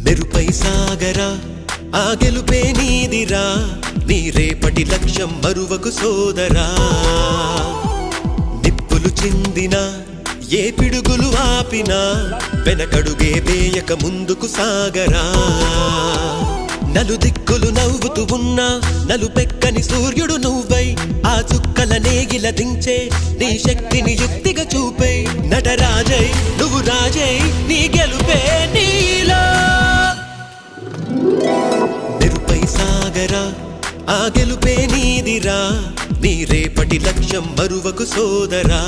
మెరుపై సాగరా ఆ గెలుపే నీదిరా నీ రేపటి లక్ష్యం మరువకు సోదరా నిప్పులు చిందినా ఏ పిడుగులు ఆపినా వెనకడుగే వేయక ముందుకు సాగరా నలుదిక్కులు నవ్వుతూ ఉన్నా నలుపెక్కని సూర్యుడు నువ్వై ఆ చుక్కల నేగిల దించే నీ శక్తిని యుక్తిగా చూపే నటరాజై నువ్వు రాజై నీ గెలుపే నీలో మెరుపై సాగరా ఆ గెలుపే నీదిరా నీ రేపటి లక్ష్యం మరువకు సోదరా